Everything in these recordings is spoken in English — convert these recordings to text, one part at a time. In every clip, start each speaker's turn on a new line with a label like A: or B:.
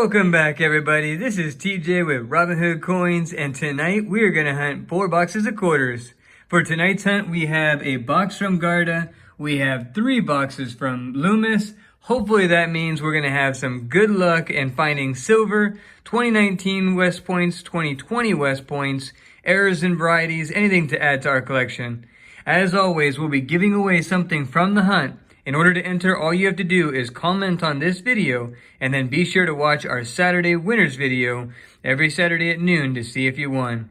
A: Welcome back, everybody. This is TJ with Robinhood Coins, and tonight we are going to hunt 4 boxes of quarters. For tonight's hunt, we have a box from Garda, we have 3 boxes from Loomis. Hopefully that means we're going to have some good luck in finding silver, 2019 West Points, 2020 West Points, errors and varieties, anything to add to our collection. As always, we'll be giving away something from the hunt. In order to enter, all you have to do is comment on this video and then be sure to watch our Saturday winners video every Saturday at noon to see if you won.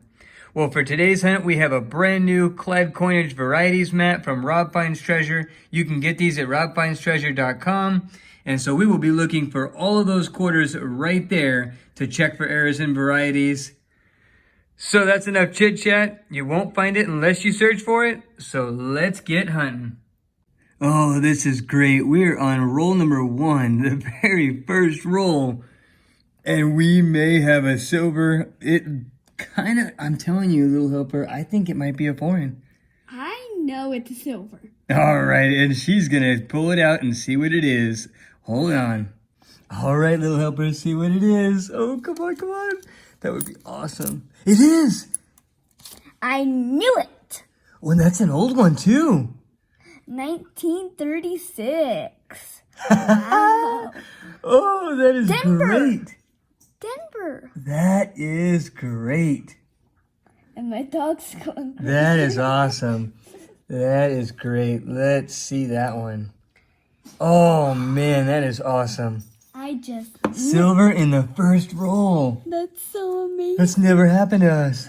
A: Well, for today's hunt, we have a brand new Clive Coinage Varieties map from Rob Finds Treasure. You can get these at robfindstreasure.com. And so we will be looking for all of those quarters right there to check for errors and varieties. So that's enough chit chat. You won't find it unless you search for it. So let's get hunting. Oh, this is great. We're on roll number 1, the very first roll. And we may have a silver. I'm telling you, little helper, I think it might be a foreign.
B: I know it's a silver.
A: All right, and she's going to pull it out and see what it is. Hold on. All right, little helper, see what it is. Oh, come on, come on. That would be awesome. It is.
B: I knew it.
A: Oh, and that's an old one, too.
B: 1936. Wow.
A: Oh, that is great.
B: Denver.
A: That is great.
B: And my dog's going crazy.
A: That is awesome. That is great. Let's see that one. Oh, man, that is awesome. Silver in the first roll.
B: That's so amazing.
A: That's never happened to us.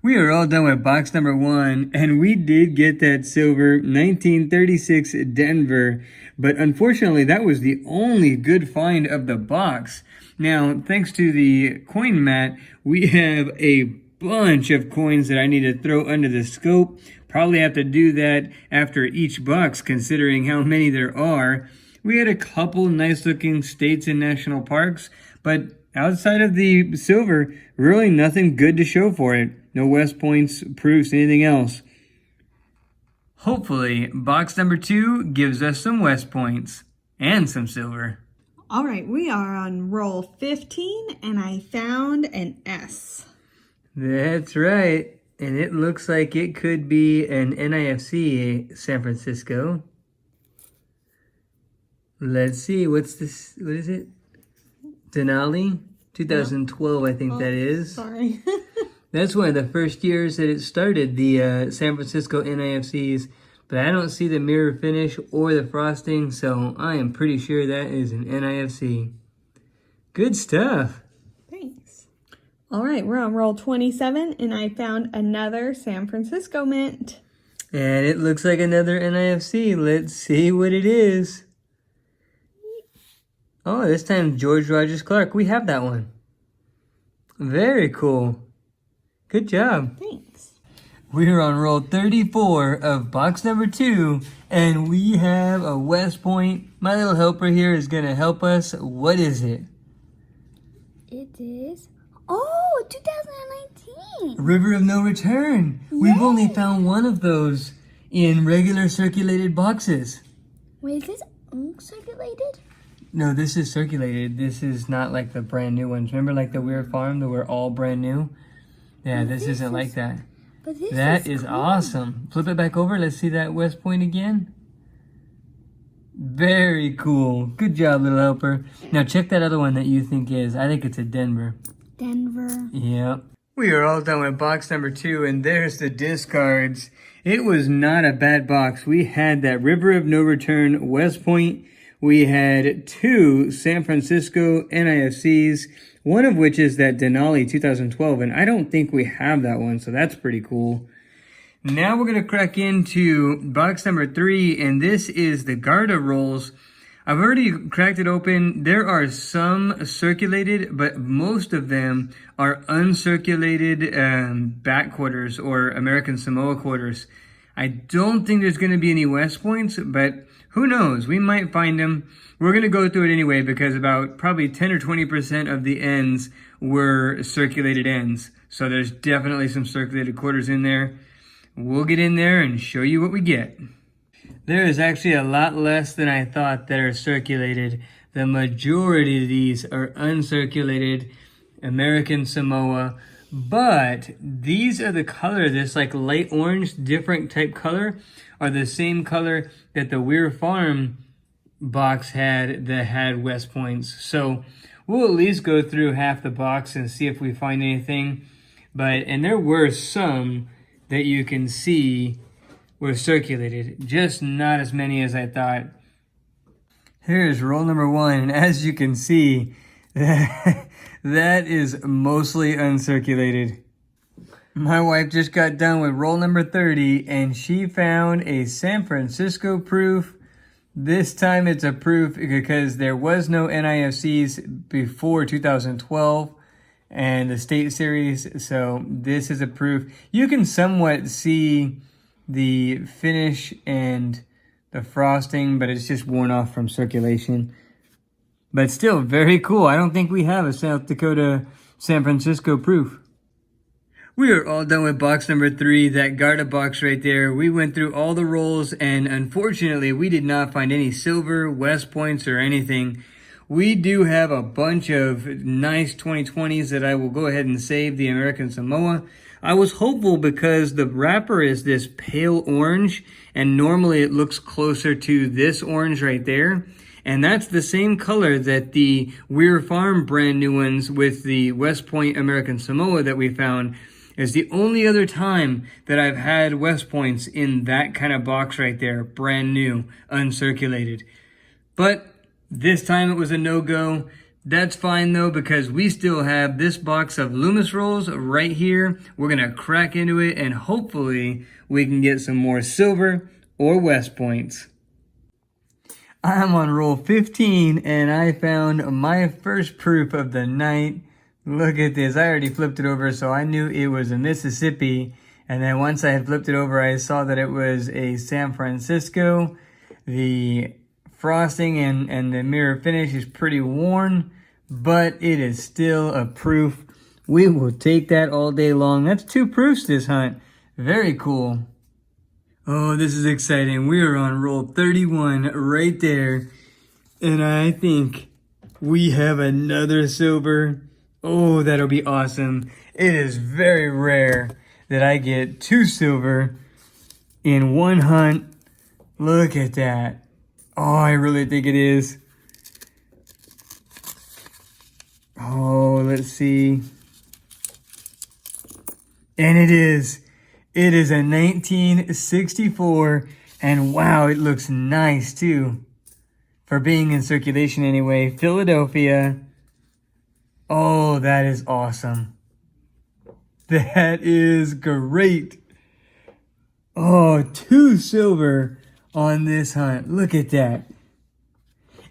A: We are all done with box number 1, and we did get that silver 1936 Denver, but unfortunately that was the only good find of the box. Now, thanks to the coin mat, we have a bunch of coins that I need to throw under the scope. Probably have to do that after each box, considering how many there are. We had a couple nice looking states and national parks, but outside of the silver, really nothing good to show for it. No West Points, proofs, anything else. Hopefully, box number 2 gives us some West Points and some silver.
C: All right, we are on roll 15, and I found an S.
A: That's right. And it looks like it could be an NIFC San Francisco. Let's see, what's this? What is it? Denali? 2012, I think that is.
C: Sorry.
A: That's one of the first years that it started, the San Francisco NIFCs. But I don't see the mirror finish or the frosting, so I am pretty sure that is an NIFC. Good stuff.
C: Thanks. All right, we're on roll 27, and I found another San Francisco mint.
A: And it looks like another NIFC. Let's see what it is. Oh, this time George Rogers Clark. We have that one. Very cool. Good job.
C: Thanks.
A: We're on roll 34 of box number 2, and we have a West Point. My little helper here is going to help us. What is it?
B: It is... Oh, 2019.
A: River of No Return. Yay. We've only found one of those in regular circulated boxes.
B: Wait, is this uncirculated?
A: No, this is circulated. This is not like the brand new ones. Remember like the Weird Farm that were all brand new? Yeah, this isn't like that.
B: But this
A: That is
B: cool.
A: awesome. Flip it back over. Let's see that West Point again. Very cool. Good job, little helper. Now check that other one that you think is. I think it's a Denver.
B: Denver.
A: Yep. We are all done with box number 2, and there's the discards. It was not a bad box. We had that River of No Return West Point. We had 2 San Francisco NIFCs, one of which is that Denali 2012, and I don't think we have that one, so that's pretty cool. Now we're going to crack into box number 3, and this is the Garda rolls. I've already cracked it open. There are some circulated, but most of them are uncirculated back quarters or American Samoa quarters. I don't think there's going to be any West Points, but who knows? We might find them. We're going to go through it anyway because about probably 10 or 20% of the ends were circulated ends. So there's definitely some circulated quarters in there. We'll get in there and show you what we get. There is actually a lot less than I thought that are circulated. the majority of these are uncirculated American Samoa, but these are the color, this like light orange, different type color, are the same color that the Weir Farm box had that had West Points. So we'll at least go through half the box and see if we find anything. And there were some that you can see were circulated, just not as many as I thought. Here's roll number 1, and as you can see, that is mostly uncirculated. My wife just got done with roll number 30, and she found a San Francisco proof. This time it's a proof because there was no NIFCs before 2012 and the state series, so this is a proof. You can somewhat see the finish and the frosting, but it's just worn off from circulation. But still very cool. I don't think we have a South Dakota San Francisco proof. We are all done with box number 3, that Garda box right there. We went through all the rolls, and unfortunately we did not find any silver, West Points, or anything. We do have a bunch of nice 2020s that I will go ahead and save, the American Samoa. I was hopeful because the wrapper is this pale orange, and normally it looks closer to this orange right there. And that's the same color that the Weir Farm brand new ones with the West Point American Samoa that we found is the only other time that I've had West Points in that kind of box right there, brand new, uncirculated. But this time it was a no-go. That's fine though, because we still have this box of Loomis rolls right here. We're gonna crack into it and hopefully we can get some more silver or West Points. I'm on roll 15 and I found my first proof of the night. Look at this, I already flipped it over, so I knew it was a Mississippi. And then once I had flipped it over, I saw that it was a San Francisco. The frosting and the mirror finish is pretty worn, but it is still a proof. We will take that all day long. That's 2 proofs this hunt. Very cool. Oh, this is exciting. We are on roll 31 right there. And I think we have another silver. Oh, that'll be awesome. It is very rare that I get 2 silver in one hunt. Look at that. Oh, I really think it is. Oh, let's see. And it is. It is a 1964. And wow, it looks nice too. For being in circulation anyway. Philadelphia. Oh, that is awesome. That is great. Oh, 2 silver on this hunt. Look at that.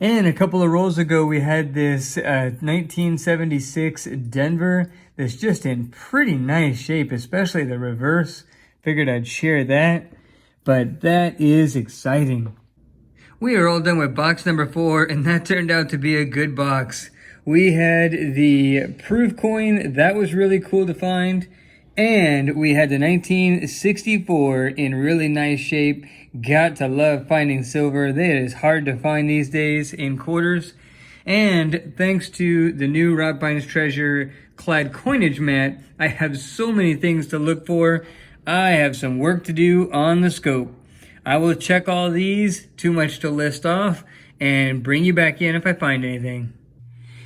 A: And a couple of rolls ago, we had this 1976 Denver that's just in pretty nice shape, especially the reverse. Figured I'd share that, but that is exciting. We are all done with box number 4, and that turned out to be a good box. We had the proof coin, that was really cool to find. And we had the 1964 in really nice shape. Got to love finding silver. That is hard to find these days in quarters. And thanks to the new Rothbein's Treasure clad coinage mat, I have so many things to look for. I have some work to do on the scope. I will check all these, too much to list off, and bring you back in if I find anything.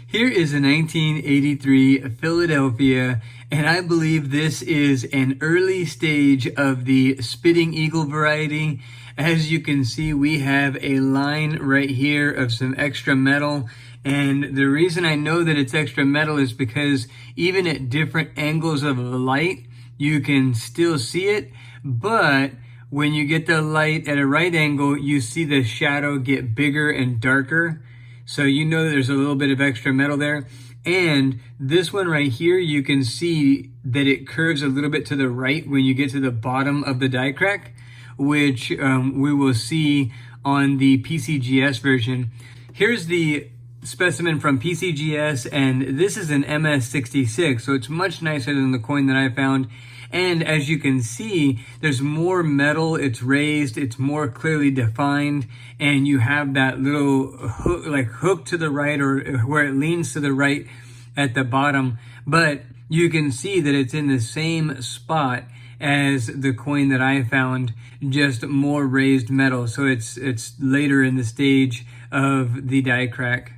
A: Here is a 1983 Philadelphia, and I believe this is an early stage of the Spitting Eagle variety. As you can see, we have a line right here of some extra metal, and the reason I know that it's extra metal is because even at different angles of the light, you can still see it, but when you get the light at a right angle, you see the shadow get bigger and darker. So you know that there's a little bit of extra metal there. And this one right here, you can see that it curves a little bit to the right when you get to the bottom of the die crack, which we will see on the PCGS version. Here's the specimen from PCGS, and this is an MS66, so it's much nicer than the coin that I found. And as you can see, there's more metal, it's raised, it's more clearly defined, and you have that little hook to the right, or where it leans to the right at the bottom. But you can see that it's in the same spot as the coin that I found, just more raised metal. So it's later in the stage of the die crack.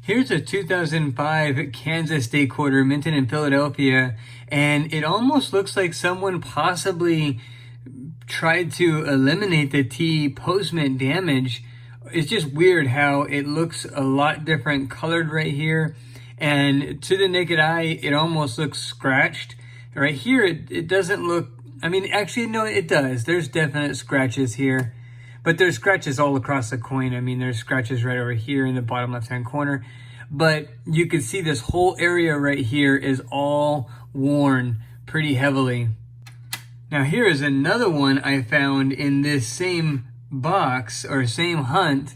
A: Here's a 2005 Kansas State quarter minted in Philadelphia, and it almost looks like someone possibly tried to eliminate the T post-mint damage. It's just weird how it looks a lot different colored right here, and to the naked eye it almost looks scratched. Right here it doesn't look, I mean, actually no, it does. There's definite scratches here. But there's scratches all across the coin. I mean, there's scratches right over here in the bottom left-hand corner. But you can see this whole area right here is all worn pretty heavily. Now here is another one I found in this same box, or same hunt.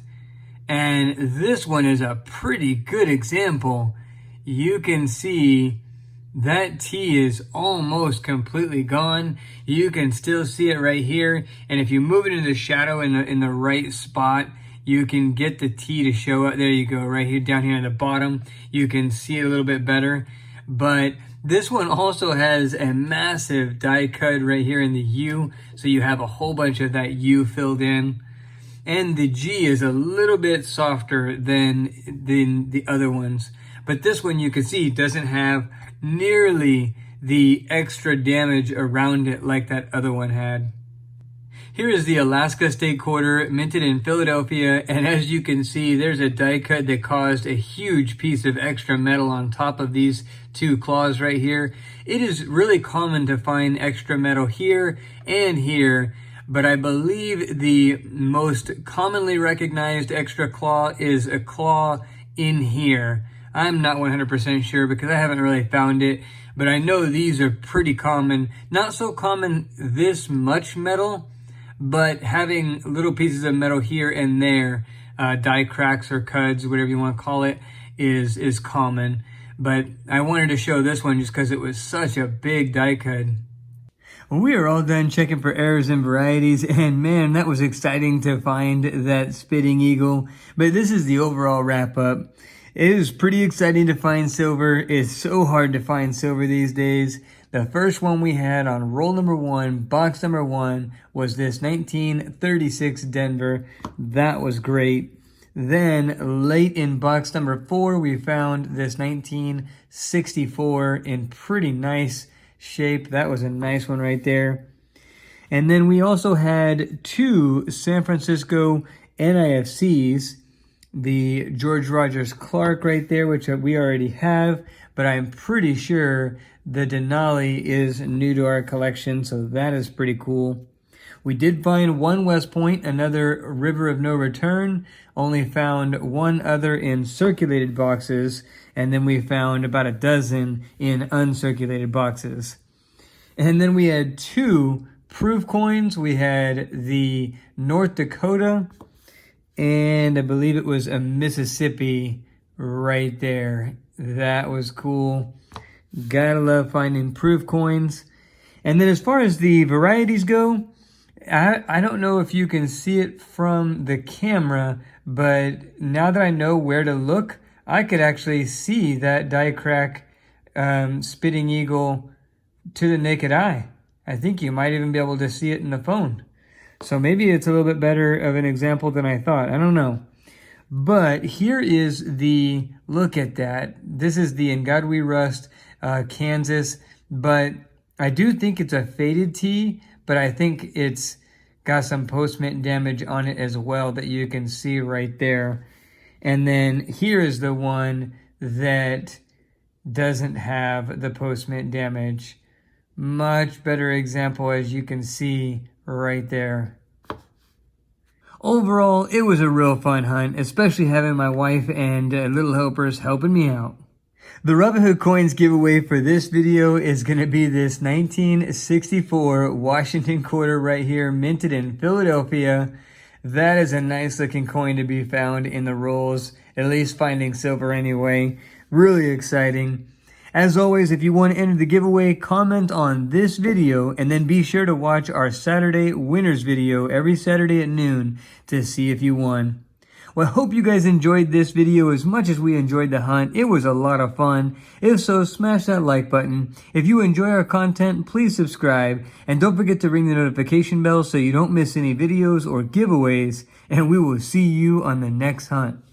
A: And this one is a pretty good example. You can see that T is almost completely gone. You can still see it right here. And if you move it into the shadow in the right spot, you can get the T to show up. There you go, right here, down here at the bottom. You can see it a little bit better. But this one also has a massive die cut right here in the U. So you have a whole bunch of that U filled in. And the G is a little bit softer than the other ones. But this one, you can see, doesn't have nearly the extra damage around it like that other one had. Here is the Alaska State quarter minted in Philadelphia, and as you can see, there's a die cut that caused a huge piece of extra metal on top of these two claws right here. It is really common to find extra metal here and here, but I believe the most commonly recognized extra claw is a claw in here. I'm not 100% sure because I haven't really found it, but I know these are pretty common. Not so common this much metal, but having little pieces of metal here and there, die cracks or cuds, whatever you want to call it, is common. But I wanted to show this one just because it was such a big die cud. Well, we are all done checking for errors and varieties, and man, that was exciting to find that spitting eagle. But this is the overall wrap up. It is pretty exciting to find silver. It's so hard to find silver these days. The first one we had on roll number 1, box number 1, was this 1936 Denver. That was great. Then late in box number 4, we found this 1964 in pretty nice shape. That was a nice one right there. And then we also had 2 San Francisco NIFCs. The George Rogers Clark right there, which we already have, but I'm pretty sure the Denali is new to our collection, so that is pretty cool. We did find 1 West Point, another River of No Return, only found 1 other in circulated boxes, and then we found about a dozen in uncirculated boxes. And then we had 2 proof coins. We had the North Dakota, and I believe it was a Mississippi right there. That was cool. Gotta love finding proof coins. And then as far as the varieties go, I don't know if you can see it from the camera, but now that I know where to look, I could actually see that die crack spitting eagle to the naked eye. I think you might even be able to see it in the phone. So maybe it's a little bit better of an example than I thought. I don't know. But here is the, look at that. This is the In God We Rust, Kansas. But I do think it's a faded T, but I think it's got some post-mint damage on it as well that you can see right there. And then here is the one that doesn't have the post-mint damage. Much better example, as you can see right there. Overall, it was a real fun hunt, especially having my wife and little helpers helping me out. The Robinhood Coins giveaway for this video is going to be this 1964 Washington quarter right here, minted in Philadelphia. That is a nice looking coin to be found in the rolls, at least finding silver anyway. Really exciting. As always, if you want to enter the giveaway, comment on this video and then be sure to watch our Saturday winners video every Saturday at noon to see if you won. Well, I hope you guys enjoyed this video as much as we enjoyed the hunt. It was a lot of fun. If so, smash that like button. If you enjoy our content, please subscribe. And don't forget to ring the notification bell so you don't miss any videos or giveaways. And we will see you on the next hunt.